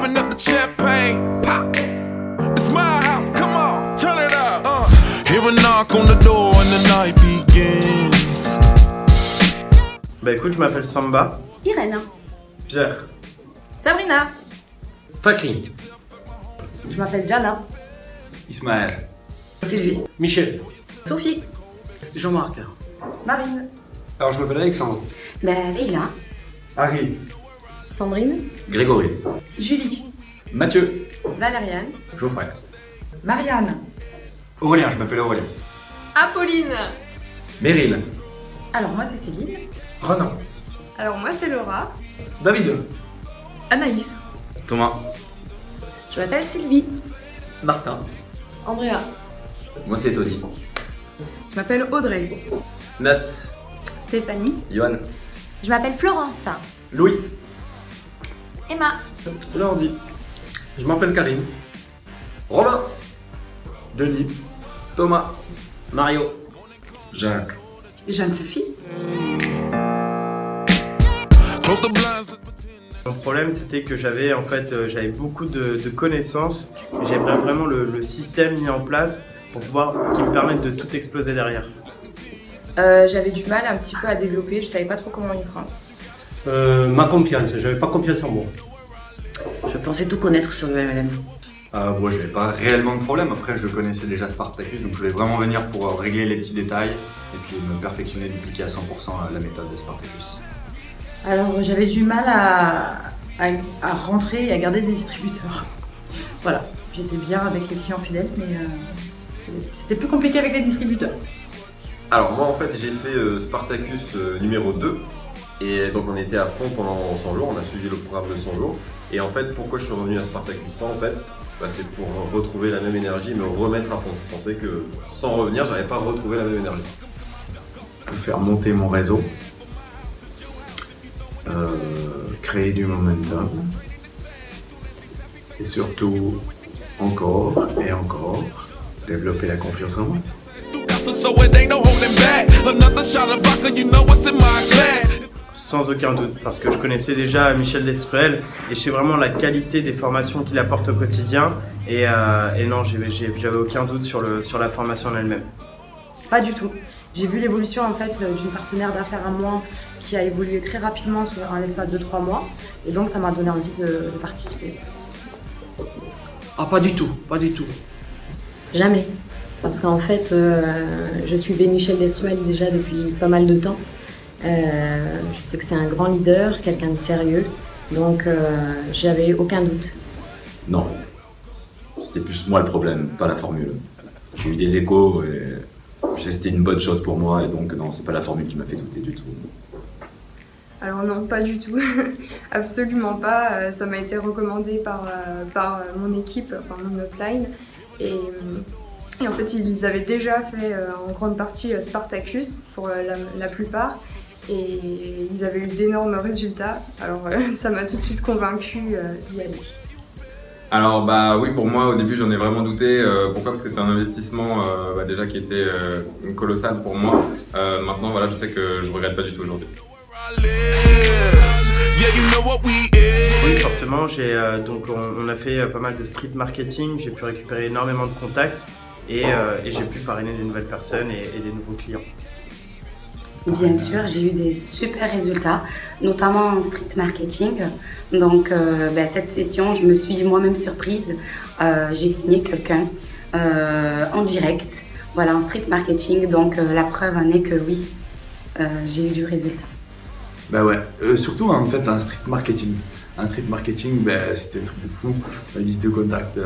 open up the champagne, pop. It's my house, come on, turn it up. Hear a knock on the door and the night begins. Bah écoute, je m'appelle Samba. Irène. Pierre. Sabrina. Fakri. Je m'appelle Jana. Ismaël. Sylvie. Michel. Sophie. Jean-Marc. Marine. Alors je m'appelle Alexandre. Leïla. Harry. Sandrine. Grégory. Julie. Mathieu. Valériane. Geoffrey. Marianne. Aurélien, je m'appelle Aurélien. Apolline. Meryl. Alors moi c'est Céline. Renan. Alors moi c'est Laura. David. Anaïs. Thomas. Je m'appelle Sylvie. Martin. Andrea. Moi c'est Tony. Je m'appelle Audrey. Nat. Stéphanie. Johan. Je m'appelle Florence. Louis. Emma. Lordi. Je m'appelle Karim. Romain. Denis. Thomas. Mario. Jacques. Jeanne-Sophie. Close the blinds. Mon problème c'était que j'avais j'avais beaucoup de connaissances et j'aimerais vraiment le système mis en place pour qui me permette de tout exploser derrière. J'avais du mal un petit peu à développer, je savais pas trop comment y prendre. Ma confiance, j'avais pas confiance en moi. Je pensais tout connaître sur le MLM. Moi j'avais pas réellement de problème, après je connaissais déjà Spartacus, donc je voulais vraiment venir pour régler les petits détails et puis me perfectionner, dupliquer à 100% la méthode de Spartacus. Alors j'avais du mal à rentrer et à garder des distributeurs. Voilà, j'étais bien avec les clients fidèles, mais c'était plus compliqué avec les distributeurs. Alors moi en fait j'ai fait Spartacus numéro 2 et donc on était à fond pendant 100 jours, on a suivi le programme de 100 jours et en fait pourquoi je suis revenu à Spartacus 3 en fait c'est pour retrouver la même énergie et me remettre à fond. Je pensais que sans revenir j'avais pas retrouvé la même énergie. Faire monter mon réseau, créer du momentum et surtout encore et encore développer la confiance en moi. So it ain't no holding back. Another shot of vodka, you know what's in my glass. Sans aucun doute, parce que je connaissais déjà Michel Destruel et je sais vraiment la qualité des formations qu'il apporte au quotidien et non, j'avais aucun doute sur la formation en elle-même. Pas du tout. J'ai vu l'évolution en fait d'une partenaire d'affaires à moi qui a évolué très rapidement en l'espace de 3 mois et donc ça m'a donné envie de participer. Ah pas du tout, pas du tout. Jamais. Parce qu'en fait, je suivais Michel Destruel déjà depuis pas mal de temps. Je sais que c'est un grand leader, quelqu'un de sérieux, donc j'avais aucun doute. Non, c'était plus moi le problème, pas la formule. J'ai eu des échos et c'était une bonne chose pour moi et donc non, c'est pas la formule qui m'a fait douter du tout. Alors non, pas du tout, absolument pas. Ça m'a été recommandé par mon équipe, par mon upline. Et en fait, ils avaient déjà fait en grande partie Spartacus pour la plupart et ils avaient eu d'énormes résultats. Alors ça m'a tout de suite convaincue d'y aller. Alors bah oui, pour moi au début j'en ai vraiment douté. Pourquoi? Parce que c'est un investissement déjà qui était colossal pour moi. Maintenant voilà, je sais que je regrette pas du tout aujourd'hui. Oui, forcément, donc on a fait pas mal de street marketing, j'ai pu récupérer énormément de contacts et j'ai pu parrainer des nouvelles personnes et des nouveaux clients. Bien sûr, j'ai eu des super résultats, notamment en street marketing. Donc cette session, je me suis moi-même surprise. J'ai signé quelqu'un en direct, voilà, en street marketing. Donc la preuve en est que oui, j'ai eu du résultat. Bah ouais, surtout en fait en street marketing. En street marketing, c'était un truc de fou. La liste de contacts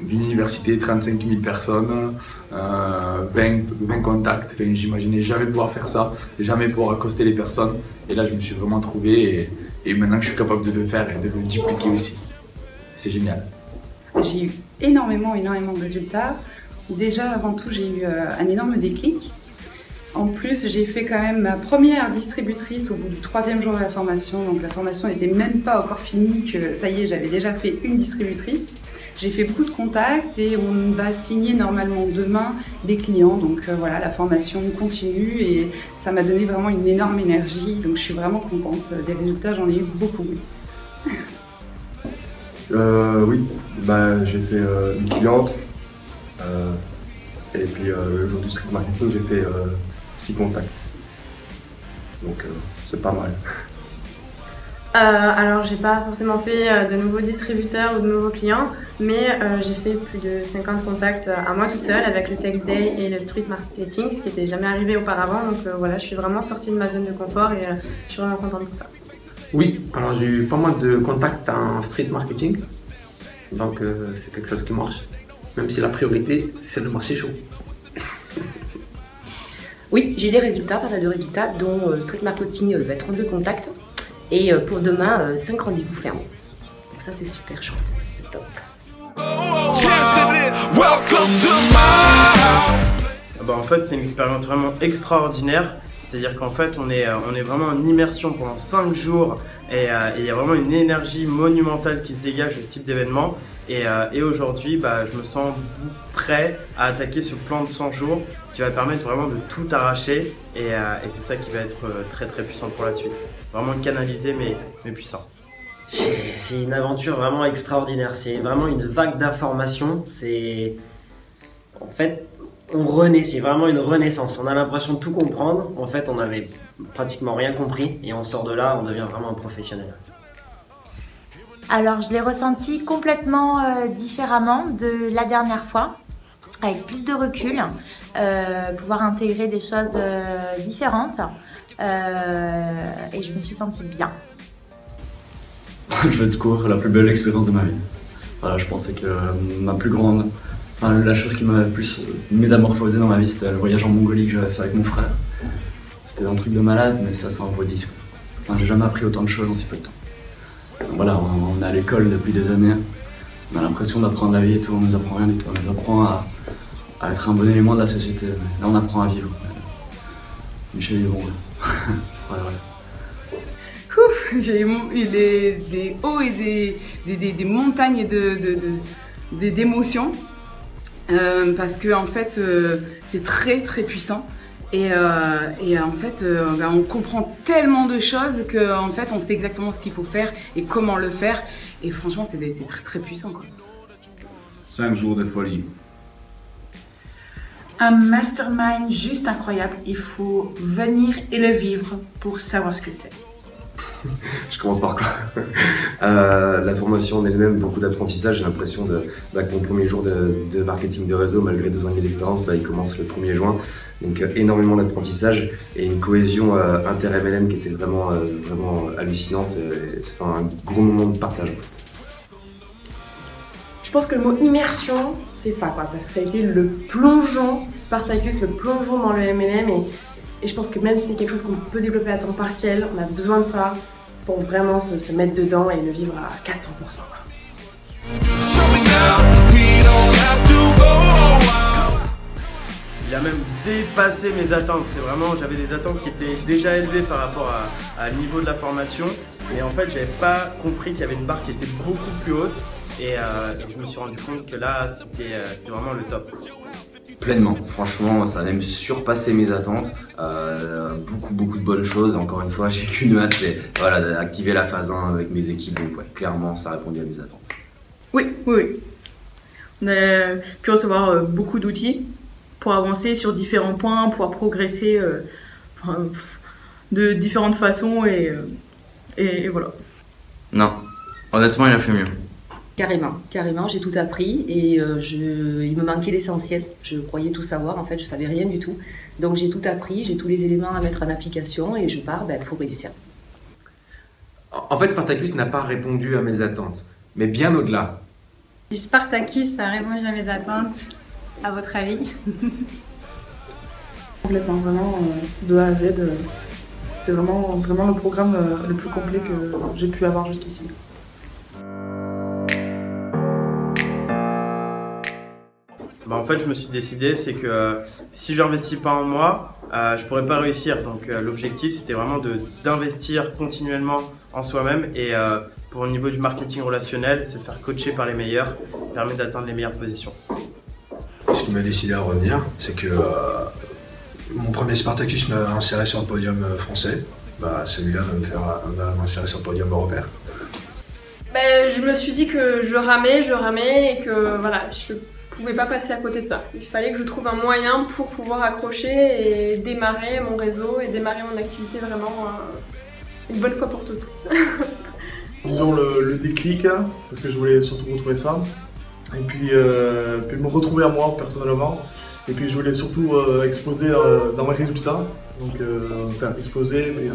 d'une université, 35 000 personnes, 20 contacts. Enfin, j'imaginais jamais pouvoir faire ça, jamais pouvoir accoster les personnes. Et là, je me suis vraiment trouvé et maintenant je suis capable de le faire et de le dupliquer aussi. C'est génial. J'ai eu énormément de résultats. Déjà, avant tout, j'ai eu un énorme déclic. En plus, j'ai fait quand même ma première distributrice au bout du 3e jour de la formation. Donc la formation n'était même pas encore finie que ça y est, j'avais déjà fait une distributrice. J'ai fait beaucoup de contacts et on va signer normalement demain des clients. Donc voilà, la formation continue et ça m'a donné vraiment une énorme énergie. Donc je suis vraiment contente des résultats, j'en ai eu beaucoup. Oui, j'ai fait une cliente. Et puis le jour du street marketing, j'ai fait 6 contacts. Donc c'est pas mal. Alors j'ai pas forcément fait de nouveaux distributeurs ou de nouveaux clients, mais j'ai fait plus de 50 contacts à moi toute seule avec le Text Day et le street marketing, ce qui n'était jamais arrivé auparavant. Donc voilà, je suis vraiment sortie de ma zone de confort et je suis vraiment contente pour ça. Oui, alors j'ai eu pas mal de contacts en street marketing, donc c'est quelque chose qui marche, même si la priorité c'est le marché chaud. Oui, j'ai des résultats, pas mal de résultats, dont le street marketing va être 32 contacts et pour demain 5 rendez-vous fermés. Donc ça c'est super chouette, c'est top. En fait c'est une expérience vraiment extraordinaire. C'est-à-dire qu'en fait, on est vraiment en immersion pendant 5 jours et il y a vraiment une énergie monumentale qui se dégage de ce type d'événement. Et aujourd'hui, je me sens prêt à attaquer ce plan de 100 jours qui va permettre vraiment de tout arracher et c'est ça qui va être très très puissant pour la suite. Vraiment canalisé mais puissant. C'est une aventure vraiment extraordinaire, c'est vraiment une vague d'informations, c'est... En fait, on renaît, c'est vraiment une renaissance. On a l'impression de tout comprendre. En fait, on n'avait pratiquement rien compris et on sort de là, on devient vraiment un professionnel. Alors, je l'ai ressenti complètement différemment de la dernière fois, avec plus de recul, pouvoir intégrer des choses différentes et je me suis sentie bien. Je vais te court, la plus belle expérience de ma vie. Voilà, je pensais que ma plus grande... la chose qui m'a le plus métamorphosé dans ma vie, c'était le voyage en Mongolie que j'avais fait avec mon frère. C'était un truc de malade, mais ça s'en vaut 10. J'ai jamais appris autant de choses en si peu de temps. Donc voilà, on est à l'école depuis des années. On a l'impression d'apprendre la vie et tout, on nous apprend rien du tout. On nous apprend à être un bon élément de la société. Là, on apprend à vivre. Michel est bon. Voilà. J'ai eu des hauts et des montagnes d'émotions. Parce que en fait c'est très très puissant et en fait on comprend tellement de choses qu'en fait on sait exactement ce qu'il faut faire et comment le faire et franchement c'est très très puissant quoi. 5 jours de folie. Un mastermind juste incroyable, il faut venir et le vivre pour savoir ce que c'est. Je commence par quoi? La formation en elle-même, beaucoup d'apprentissage. J'ai l'impression que mon premier jour de marketing de réseau, malgré 2 ans et demi d'expérience, il commence le 1er juin. Donc énormément d'apprentissage et une cohésion inter-MLM qui était vraiment hallucinante. C'est un gros moment de partage en fait. Je pense que le mot immersion, c'est ça quoi, parce que ça a été le plongeon, Spartacus, le plongeon dans le MLM et je pense que même si c'est quelque chose qu'on peut développer à temps partiel, on a besoin de ça pour vraiment se mettre dedans et le vivre à 400%. Il a même dépassé mes attentes. C'est vraiment, j'avais des attentes qui étaient déjà élevées par rapport à le niveau de la formation. Mais en fait, j'avais pas compris qu'il y avait une barre qui était beaucoup plus haute. Et je me suis rendu compte que là, c'était vraiment le top. Pleinement, franchement, ça a même surpassé mes attentes. Beaucoup de bonnes choses. Encore une fois, j'ai qu'une hâte, c'est d'activer la phase 1 avec mes équipes. Donc ouais, clairement, ça a répondu à mes attentes. Oui. On a pu recevoir beaucoup d'outils pour avancer sur différents points, pouvoir progresser de différentes façons et voilà. Non, honnêtement, il a fait mieux. Carrément, j'ai tout appris et il me manquait l'essentiel. Je croyais tout savoir, en fait, je savais rien du tout. Donc j'ai tout appris, j'ai tous les éléments à mettre en application et je pars pour réussir. En fait, Spartacus n'a pas répondu à mes attentes, mais bien au-delà. Spartacus a répondu à mes attentes, à votre avis? Complètement, vraiment, de A à Z. C'est vraiment le programme le plus complet que j'ai pu avoir jusqu'ici. En fait, je me suis décidé, c'est que si je n'investis pas en moi, je ne pourrais pas réussir. Donc l'objectif, c'était vraiment d'investir continuellement en soi-même et pour le niveau du marketing relationnel, se faire coacher par les meilleurs permet d'atteindre les meilleures positions. Ce qui m'a décidé à revenir, c'est que mon premier Spartacus m'a inséré sur le podium français. Celui-là va m'insérer sur le podium européen. Je me suis dit que je ramais et que voilà, je pouvais pas passer à côté de ça. Il fallait que je trouve un moyen pour pouvoir accrocher et démarrer mon réseau et démarrer mon activité vraiment une bonne fois pour toutes. Disons le déclic, parce que je voulais surtout retrouver ça. Et puis me retrouver à moi personnellement. Et puis je voulais surtout exploser dans mes résultats. Donc enfin exploser, mais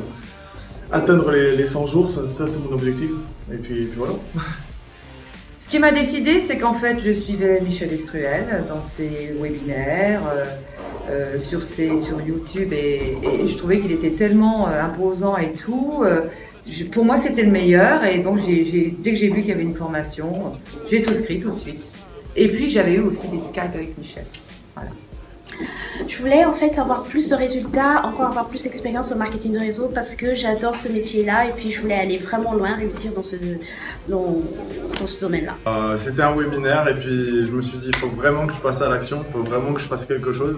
atteindre les 100 jours, ça c'est mon objectif. Et puis voilà. Ce qui m'a décidé, c'est qu'en fait, je suivais Michel Estruel dans ses webinaires, sur YouTube, et je trouvais qu'il était tellement imposant et tout. Pour moi, c'était le meilleur, et donc dès que j'ai vu qu'il y avait une formation, j'ai souscrit tout de suite. Et puis, j'avais eu aussi des Skype avec Michel. Voilà. Je voulais en fait avoir plus de résultats, encore avoir plus d'expérience au marketing de réseau parce que j'adore ce métier-là et puis je voulais aller vraiment loin, réussir dans ce domaine-là. C'était un webinaire et puis je me suis dit il faut vraiment que je passe à l'action, il faut vraiment que je fasse quelque chose.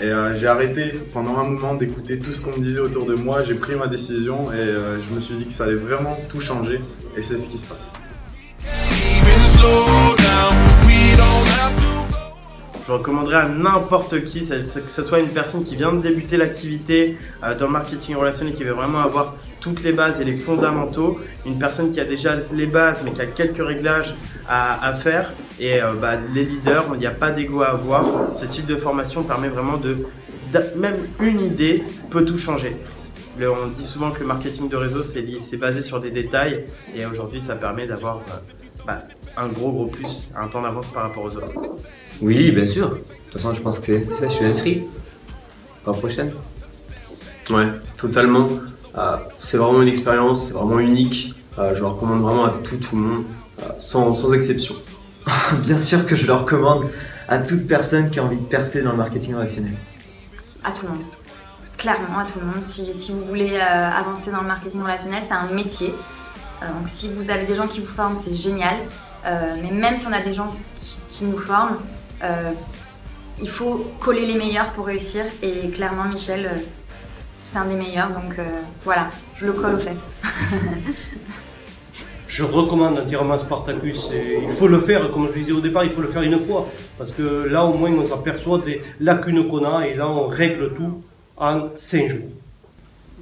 Et j'ai arrêté pendant un moment d'écouter tout ce qu'on me disait autour de moi, j'ai pris ma décision et je me suis dit que ça allait vraiment tout changer et c'est ce qui se passe. Je recommanderais à n'importe qui, que ce soit une personne qui vient de débuter l'activité dans le marketing relationnel, qui veut vraiment avoir toutes les bases et les fondamentaux, une personne qui a déjà les bases mais qui a quelques réglages à faire, et les leaders, il n'y a pas d'ego à avoir. Ce type de formation permet vraiment même une idée peut tout changer. On dit souvent que le marketing de réseau c'est basé sur des détails, et aujourd'hui ça permet d'avoir un gros plus, un temps d'avance par rapport aux autres. Oui, bien sûr. De toute façon, je pense que c'est ça, je suis inscrit. Pour la prochaine. Ouais, totalement. C'est vraiment une expérience, c'est vraiment unique. Je le recommande vraiment à tout le monde, sans exception. Bien sûr que je le recommande à toute personne qui a envie de percer dans le marketing relationnel. À tout le monde. Clairement, à tout le monde. Si vous voulez avancer dans le marketing relationnel, c'est un métier. Donc si vous avez des gens qui vous forment, c'est génial. Mais même si on a des gens qui nous forment, il faut coller les meilleurs pour réussir, et clairement Michel c'est un des meilleurs, donc voilà, je le colle aux fesses. Je recommande entièrement Spartacus, et il faut le faire, comme je disais au départ, il faut le faire une fois, parce que là au moins on s'aperçoit des lacunes qu'on a, et là on règle tout en 5 jours.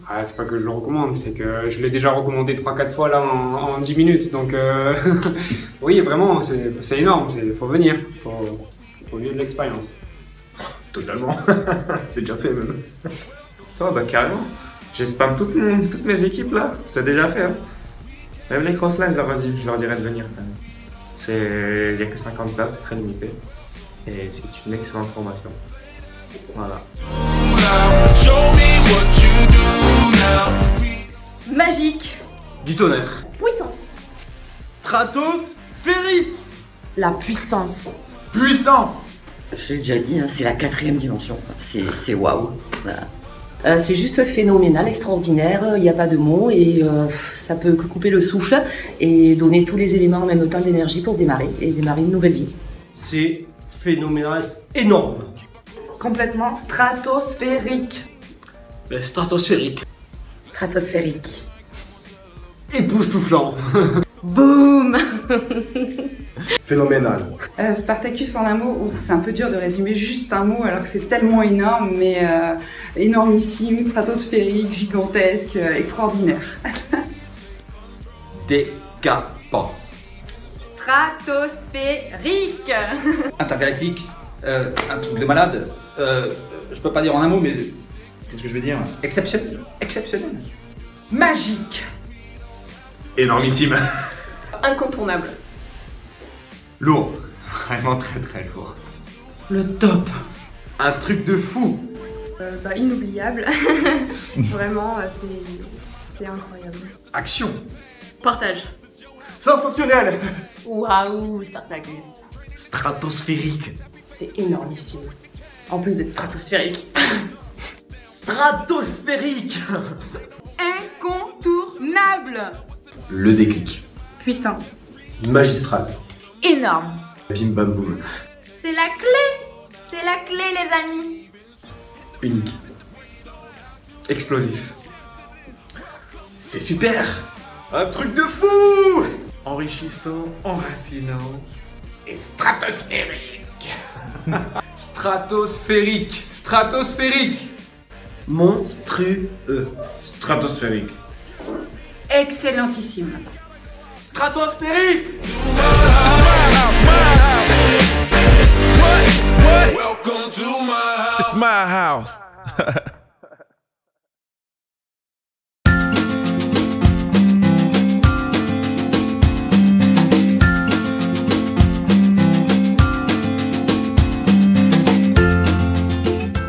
Ah, c'est pas que je le recommande, c'est que je l'ai déjà recommandé 3-4 fois là en 10 minutes, donc oui, vraiment, c'est énorme, il faut venir, faut vivre l'expérience. Totalement, c'est déjà fait même. Oh, carrément, j'ai spam toutes mes équipes là, c'est déjà fait. Hein. Même les crosslines, je leur dirais de venir. Il n'y a que 50 places, c'est très limité, et c'est une excellente formation. Voilà. Magique. Du tonnerre. Puissant. Stratosphérique. La puissance. Puissant. Je l'ai déjà dit, hein, c'est la 4e dimension. C'est waouh. Voilà. C'est juste phénoménal, extraordinaire, il n'y a pas de mots, et ça peut que couper le souffle et donner tous les éléments en même temps d'énergie pour démarrer une nouvelle vie. C'est phénoménal, énorme. Complètement stratosphérique. Stratosphérique. Stratosphérique. Époustouflant. Boum. Phénoménal. Spartacus en un mot, c'est un peu dur de résumer juste un mot alors que c'est tellement énorme, mais énormissime, stratosphérique, gigantesque, extraordinaire. Décapant. Stratosphérique. Intergalactique, un truc de malade. Je peux pas dire en un mot, mais qu'est-ce que je veux dire? Exceptionnel. Exceptionnel. Magique. Énormissime. Incontournable. Lourd. Vraiment très lourd. Le top. Un truc de fou. Inoubliable. Vraiment, c'est incroyable. Action. Partage. Sensationnel. Waouh, Spartacus. Stratosphérique. C'est énormissime. En plus d'être stratosphérique. Stratosphérique. Incontournable. Le déclic. Puissant. Magistral. Énorme. Bim bam boum. C'est la clé. C'est la clé, les amis. Unique. Explosif. C'est super. Un truc de fou. enrichissant, enracinant et stratosphérique. Stratosphérique. Stratosphérique. Monstrueux. Stratosphérique. Excellentissime. Stratosphérique. It's my house.